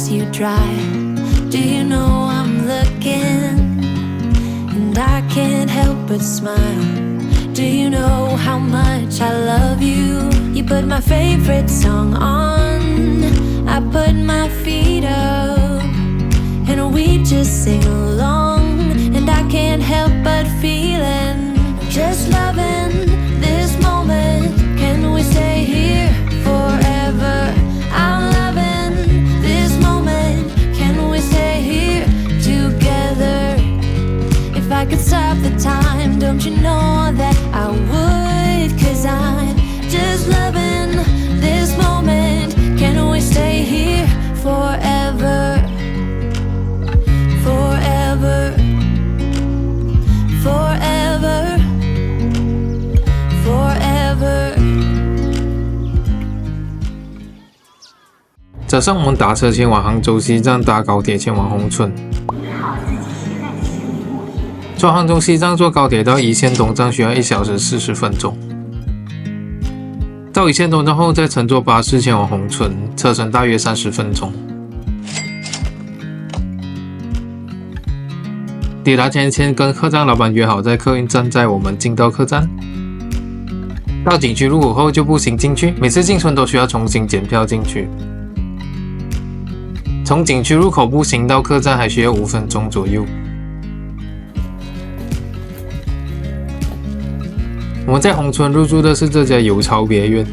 pass you dry. Do you know I'm looking? And I can't help but smile. Do you know how much I love you? You put my favorite song on, I put my feet up, and we just sing along. And I can't help but feeling, just loving this moment. Can we stay here forever? I'm loving this moment. Can we stay here together? If I could stop the time, don't you know that I would? 'Cause I'm just loving this moment. Can we stay here forever? Forever, forever, forever. 早上我们打车前往杭州西站，搭高铁前往宏村。从杭州西站坐高铁到黟县东站需要1小时40分钟。到黟县东站后再乘坐巴士前往宏村，车程大约30分钟。抵达前先跟客栈老板约好在客运站载我们进到客栈。到景区入口后就步行进去，每次进村都需要重新检票进去。从景区入口步行到客栈还需要5分钟左右。我们在宏村入住的是这家有巢别院。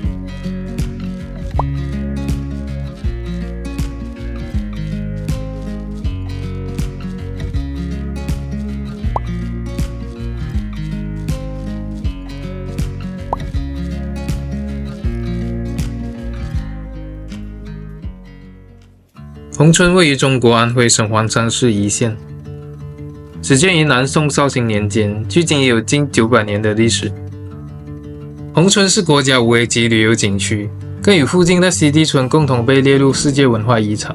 宏村位于中国安徽省黄山市黟县，始建于南宋绍兴年间，距今也有近900年的历史。宏村是国家5A级旅游景区，更与附近的西堤村共同被列入世界文化遗产。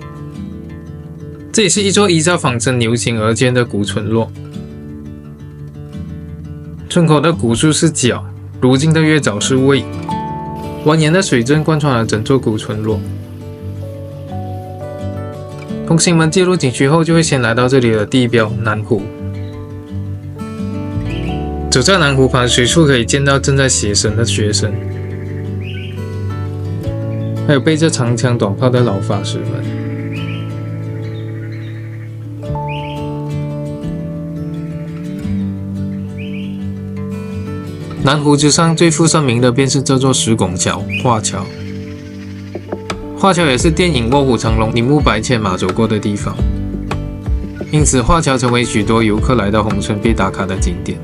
这也是一座依照仿真流行而建的古村落。村口的古树是角，如今的月藻是味，蜿蜒的水镇贯穿了整座古村落。同行们进入景区后，就会先来到这里的地标南湖。走在南湖畔，随处可以见到正在写生的学生，还有背着长枪短炮的老法师们。南湖之上最负盛名的便是这座石拱桥——画桥。画桥也是电影《卧虎藏龙》铃木白牵马走过的地方，因此画桥成为许多游客来到宏村必打卡的景点。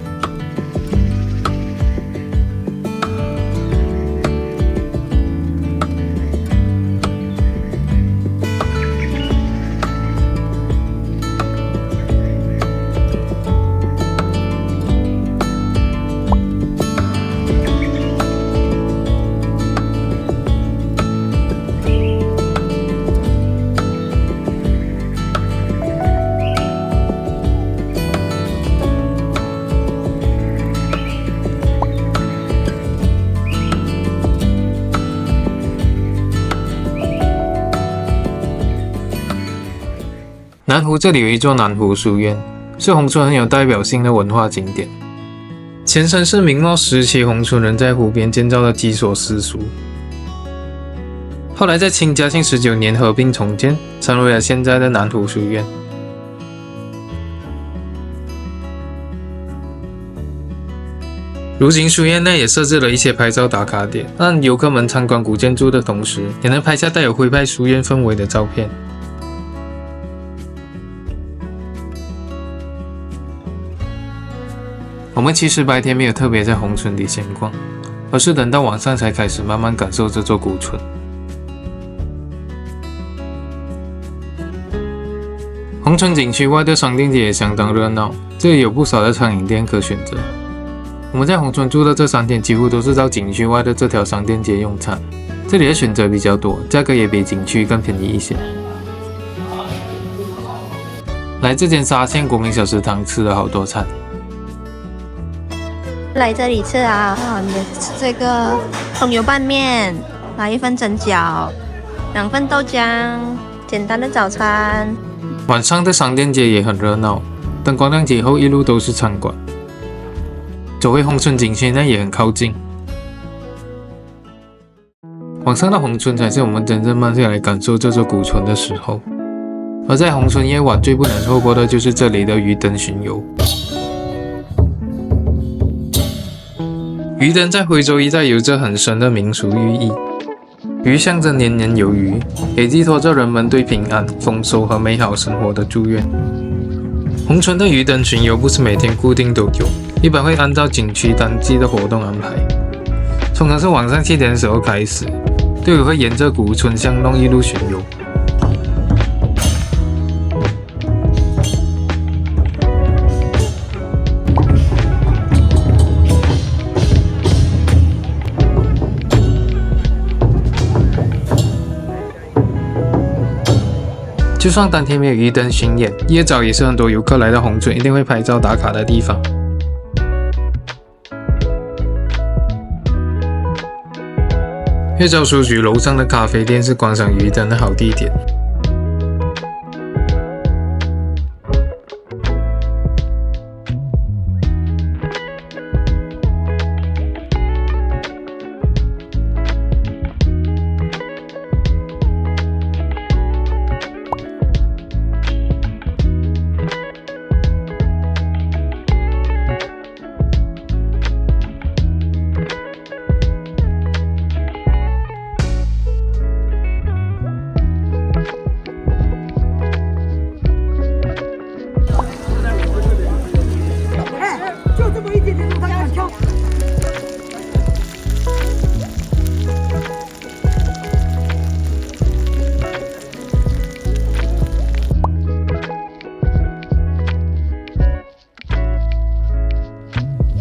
南湖这里有一座南湖书院，是宏村很有代表性的文化景点。前身是明末时期宏村人在湖边建造的几所私塾，后来在清嘉庆19年合并重建，成为了现在的南湖书院。如今书院内也设置了一些拍照打卡点，让游客们参观古建筑的同时，也能拍下带有徽派书院氛围的照片。我们其实白天没有特别在宏村里闲逛，而是等到晚上才开始慢慢感受这座古村。宏村景区外的商店街也相当热闹，这里有不少的餐饮店可选择。我们在宏村住的这3天，几乎都是到景区外的这条商店街用餐，这里的选择比较多，价格也比景区更便宜一些。来这间沙县国民小食堂吃了好多餐。来这里吃啊！你的这个葱油拌面，来1份蒸饺，2份豆浆，简单的早餐。晚上的商店街也很热闹，灯光亮起后一路都是餐馆。走回宏村景区呢也很靠近。晚上的宏村才是我们真正慢下来感受这座古村的时候。而在宏村夜晚最不能错过的就是这里的鱼灯巡游。鱼灯在徽州一带有着很深的民俗寓意，鱼象征年年有余，也寄托着人们对平安、丰收和美好生活的祝愿。宏村的鱼灯巡游不是每天固定都有，一般会按照景区当季的活动安排。通常是晚上7点的时候开始，队伍会沿着古村巷弄一路巡游。就算当天没有鱼灯巡演，夜早也是很多游客来到宏村一定会拍照打卡的地方。月沼书局楼上的咖啡店是观赏鱼灯的好地点。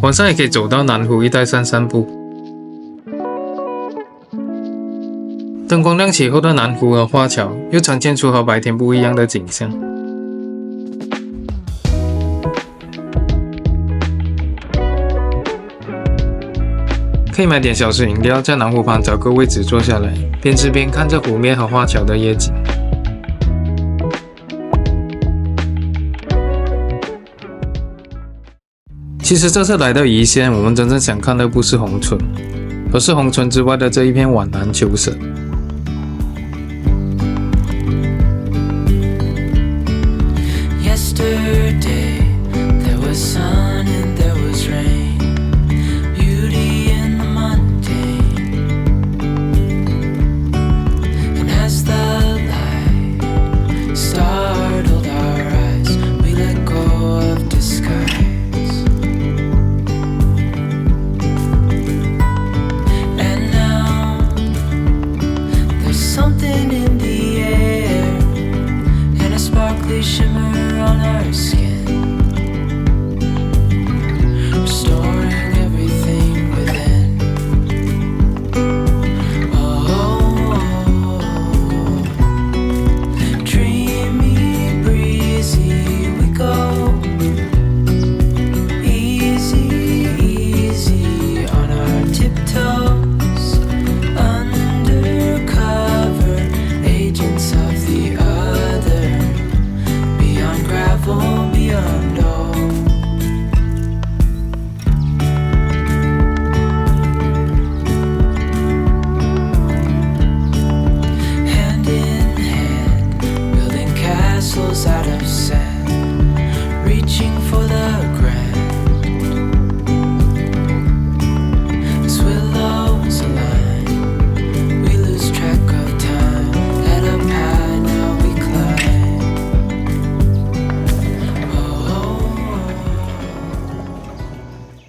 晚上也可以走到南湖一带散步。灯光亮起后的南湖和花桥又呈现出和白天不一样的景象。可以买点小吃饮料，在南湖旁找个位置坐下来，边吃边看着湖面和花桥的夜景。其实这次来到黟县，我们真正想看的不是宏村，而是宏村之外的这一片皖南秋色。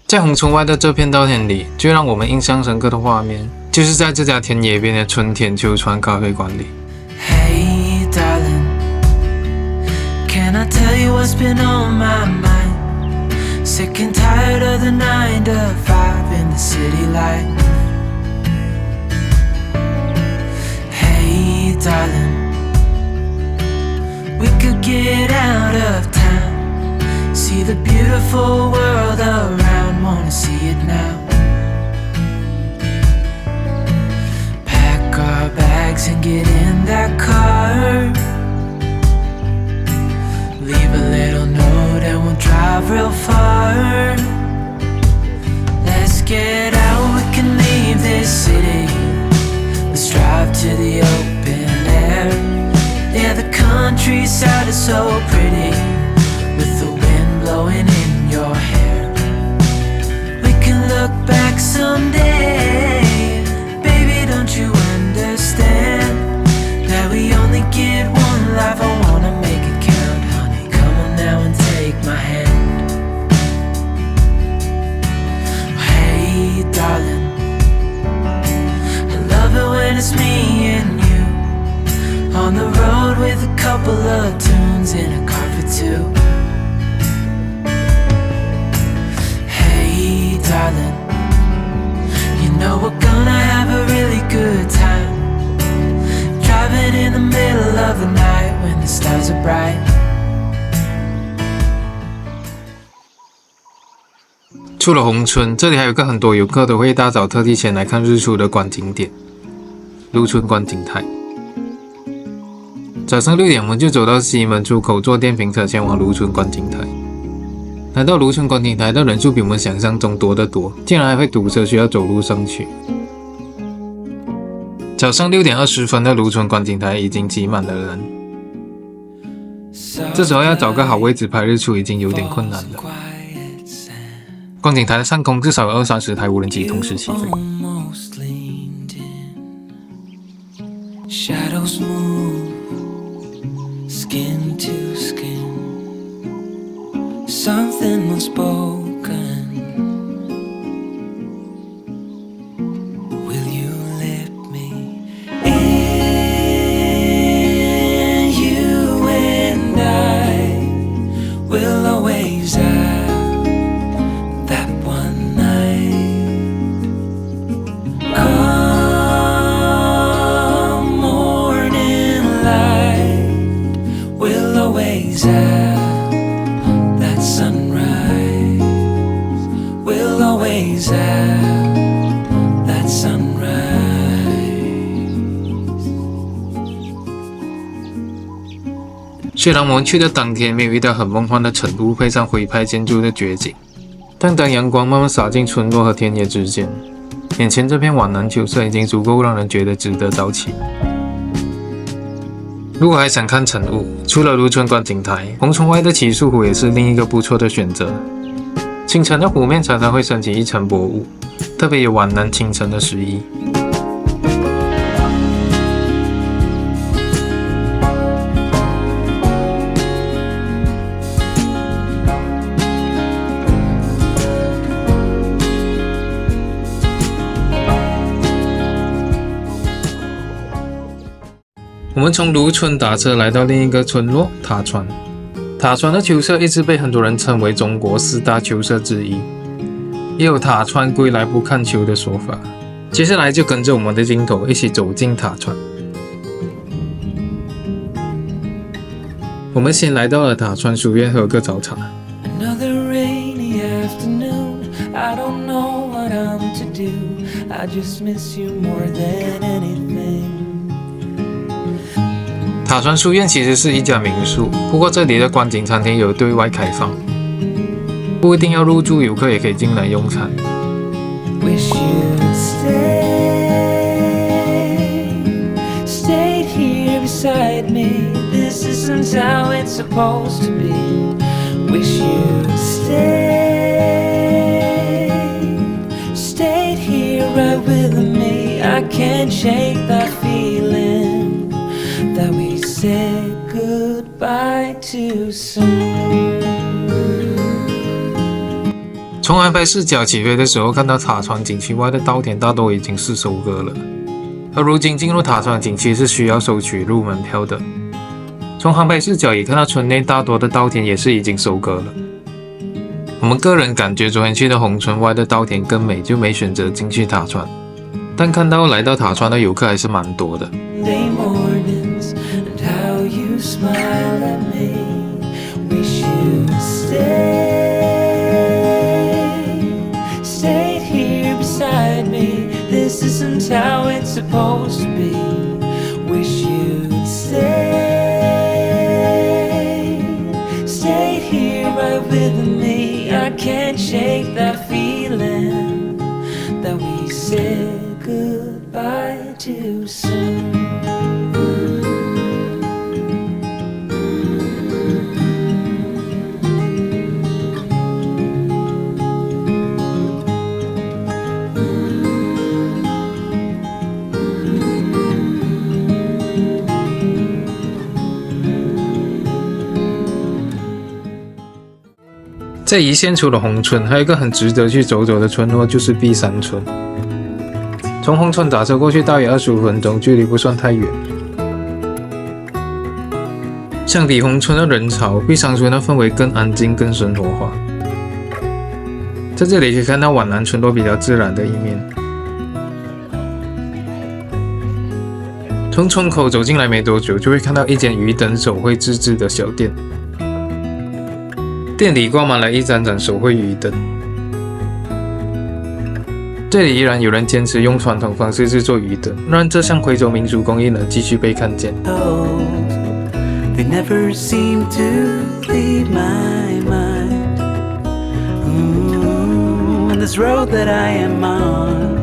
在宏村外的这片稻田里，最让我们印象深刻的画面，就是在这家田野边的春田秋川咖啡馆里。Hey darling, can I tell you what's been on my mind? Sick and tired of the 9 to 5 in the city life. Hey darling, we could get out of town.See the beautiful world around, wanna see it now. Pack our bags and get in that car. memories sounded so pretty with the wind blowing in your hair. We can look back someday, baby, don't you understand that we only get one life? I wanna make it count, honey, come on now and take my hand. Hey darling, I love it when it's me and you on the road with a couple of tunes in a car for two. Hey darling, you know we're gonna have a really good time, driving in the middle of the night when the stars are bright. 除了宏村，这里还有个很多游客都会一大早特地前来看日出的观景点——卢村观景台。早上6点，我们就走到西门出口坐电瓶车前往卢村观景台。来到卢村观景台的人数比我们想象中多得多，竟然还会堵车，需要走路上去。早上6点20分的卢村观景台已经挤满了人，这时候要找个好位置拍日出已经有点困难了。观景台的上空至少有20-30台无人机同时起飞。Shadows move, skin to skin. Something unspoken. Will you let me in? You and I will always have that one night. Come morning light, we'll always have that sunrise. We'll always have that sunrise. 虽然我们去的当天没有遇到很梦幻的晨雾配上徽派建筑的绝景，但当阳光慢慢洒进村落和田野之间，眼前这片皖南秋色已经足够让人觉得值得早起。如果还想看晨雾，除了卢村观景台，宏村外的奇树湖也是另一个不错的选择。清晨的湖面常常会升起一层薄雾，特别有皖南清晨的诗意。我们从卢村打车来到另一个村落塔川。塔川的秋色一直被很多人称为中国4大秋色之一，也有塔川归来不看秋的说法。接下来就跟着我们的镜头一起走进塔川。我们先来到了塔川书院喝个早茶。Another rainy afternoon, I don't know what I'm to do. I just miss you more than anything. 塔川书院其实是一家民宿，不過這裡的觀景餐廳有對外開放，不一定要入住，遊客也可以進來用餐。Wish you'd stayed here beside me. This isn't how it's supposed to be. Wish you'd stayed here right with me. I can't shake that feeling that we said goodbye too soon. 从航拍视角起飞的时候，看到塔川景区外的稻田大多已经是收割了，而如今进入塔川景区是需要收取入门票的。从航拍视角也看到村内大多的稻田也是已经收割了。我们个人感觉昨天去的宏村外的稻田更美，就没选择进去塔川。但看到来到塔川的游客还是蛮多的。This isn't how it's supposed to be. Wish you'd stayed here right with me. I can't shake that feeling that we said goodbye too soon. 在黟县除了宏村，还有一个很值得去走走的村落，就是碧山村。从宏村打车过去大约25分钟，距离不算太远。相比宏村的人潮，碧山村的氛围更安静、更生活化。在这里可以看到皖南村落比较自然的一面。从村口走进来没多久，就会看到一间鱼灯手绘自制的小店，店里挂满了一盏盏手绘鱼灯。这里依然有人坚持用传统方式制作鱼灯，让这项夔州民俗工艺能继续被看见。They never seem to leave my mind. And this road that I am on,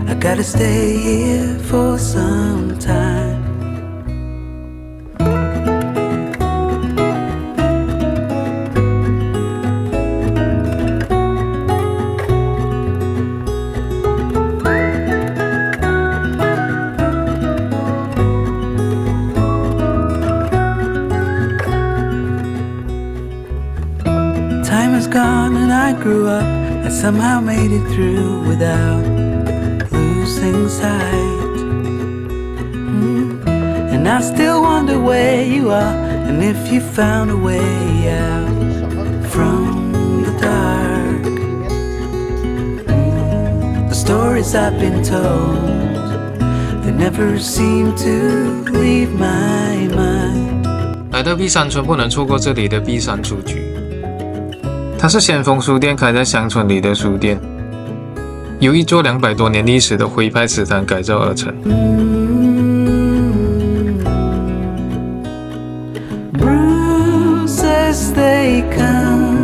I gotta stay here for some time. Time is gone and I grew up. I somehow made it through without losing sight. And I still wonder where you are, and if you found a way out from the dark. The stories I've been told, they never seem to leave my mind. 来到碧山村不能错过这里的碧山书局。它是先锋书店开在乡村里的书店，由一座200多年历史的徽派瓷坛改造而成。Bruises they come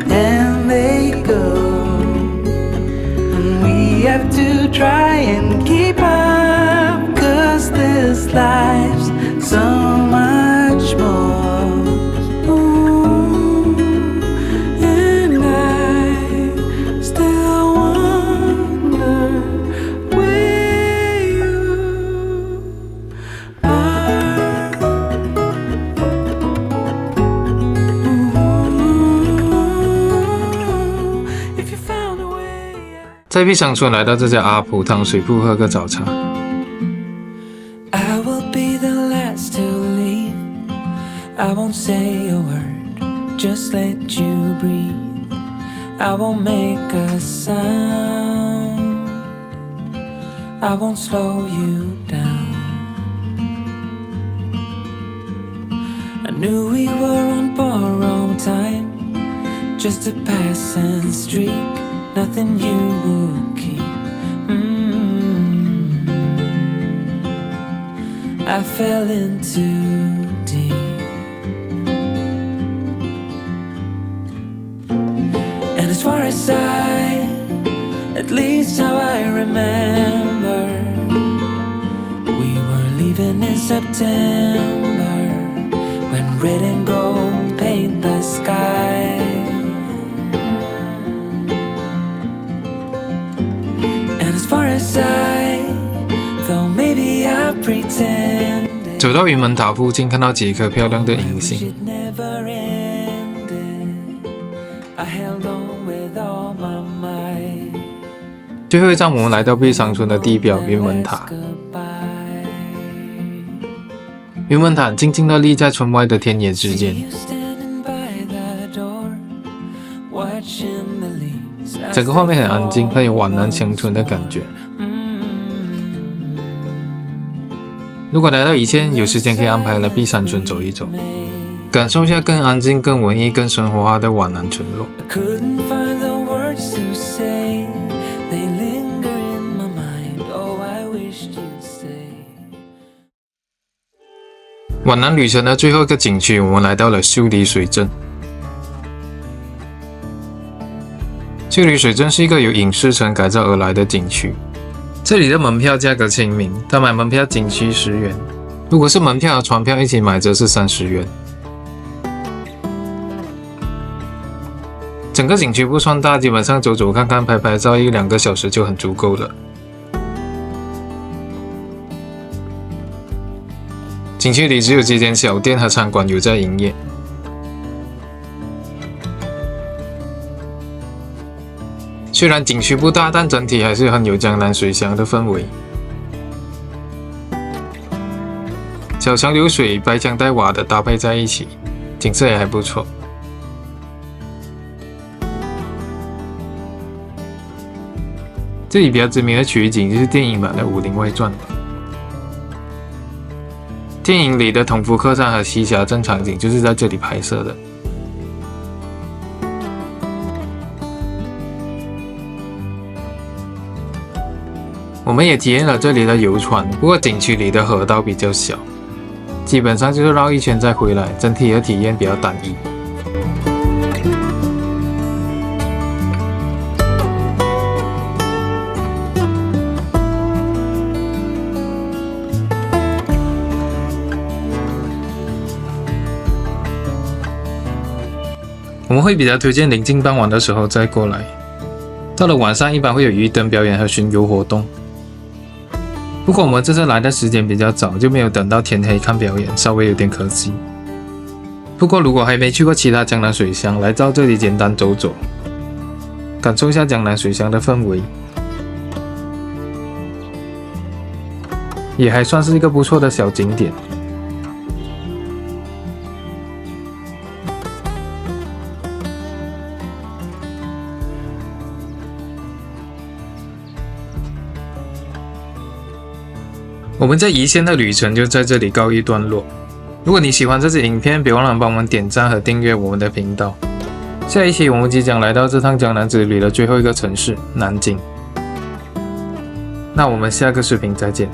and they go, and we have to try and keep up, 'cause this life's so much more. If you found a way. 在碧山村来到这家阿普汤水铺喝个早茶。I will be the last to leave. I won't say a word, just let you breathe. I won't make a sound. I won't slow you down. I knew we were on borrowed time, just a passing streak, nothing you would keep. I fell in too deep. And as far as at least how I remember, we were leaving in September, when red and gold paint the sky. And as far as though maybe I pretend. 走到云门塔附近，看到几颗漂亮的银星。最后一站，我们来到碧山村的地标云门塔。云门塔静静地立在村外的田野之间，整个画面很安静，很有皖南乡村的感觉。如果来到黟县，有时间可以安排来碧山村走一走，感受一下更安静、更文艺、更生活化的皖南村落。皖南旅程的最后一个景区，我们来到了秀里水镇。秀里水镇是一个由影视城改造而来的景区。这里的门票价格亲民，单买门票景区10元，如果是门票和船票一起买则是30元。整个景区不算大，基本上走走看看、拍拍照1-2个小时就很足够了。景区里只有几间小店和餐馆有在营业。虽然景区不大，但整体还是很有江南水乡的氛围。小桥流水、白墙带瓦的搭配在一起，景色也还不错。这里比较知名的取景就是电影版的《武林外传》。电影里的同福客栈和西峡镇场景就是在这里拍摄的。我们也体验了这里的游船，不过景区里的河道比较小，基本上就是绕一圈再回来，整体的体验比较单一。我们会比较推荐临近傍晚的时候再过来，到了晚上一般会有鱼灯表演和巡游活动。不过我们这次来的时间比较早，就没有等到天黑看表演，稍微有点可惜。不过如果还没去过其他江南水乡，来到这里简单走走，感受一下江南水乡的氛围，也还算是一个不错的小景点。我们在黟县的旅程就在这里告一段落。如果你喜欢这支影片，别忘了帮我们点赞和订阅我们的频道。下一期我们即将来到这趟江南之旅的最后一个城市——南京。那我们下个视频再见。